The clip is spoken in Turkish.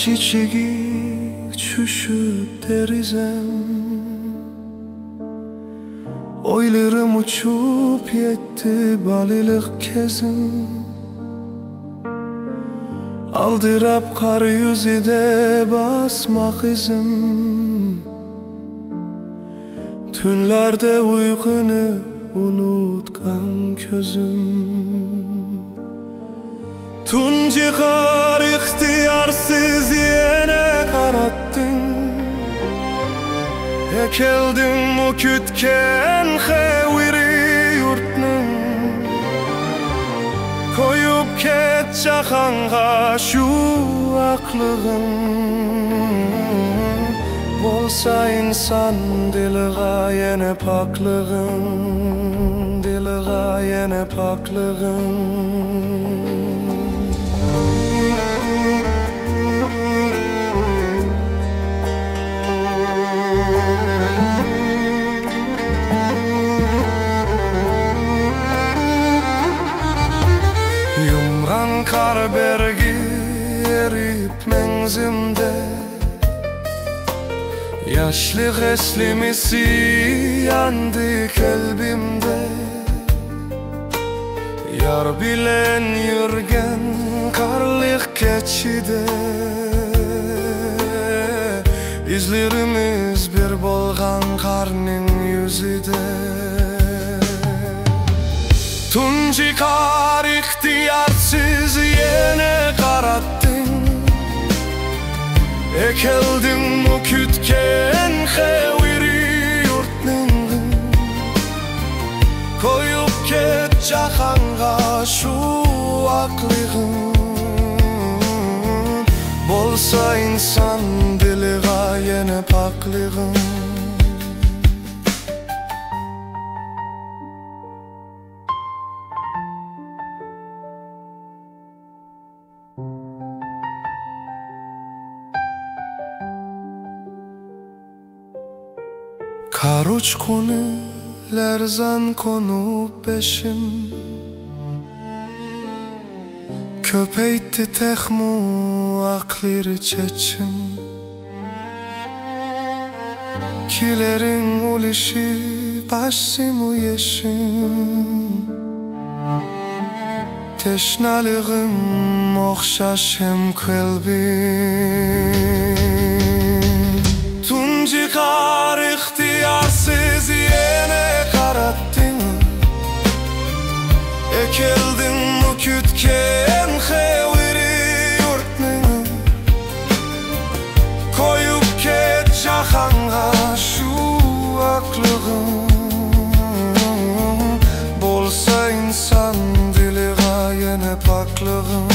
içigi çüşüp derizem, oylarım uçup yetti balilik kezim. Aldırap kar yüzüde basmak izim, tünlerde uykunu unutkan közüm. Tunci kar ihtiyarsız yine karattın, ekeldim o kütken heviri yurtnın. Koyup ket cahanğa şu aklığın, bolsa insan diliga yine paklığın, diliga yine paklığın. Yumran kar bergi erip menzimde, yaşlı eslimisi yandı kalbimde. Yar bilen yürgen karlık keçide, izlerimiz bir bolgan karnın yüzüde. Tunci kar ihtiyarsız yine karattın, ekeldim o kütken heviri yurtnın. Koyup ket cahanğa şu aklığın, bolsa insan diliga yine paklığın. Kar uçkunu lerzan konup beşim, köpeytti tehmu aklir çeçim. Kilerin ulişi başsimu yeşim, teşnalığım okşaş hem kalbim. Tunci kar ihtiyarsız yine karattın, ekeldim o kütken heviri yurtnın. Koyup ket cahanğa şu aklığın, bolsa insan diliga yine paklığın.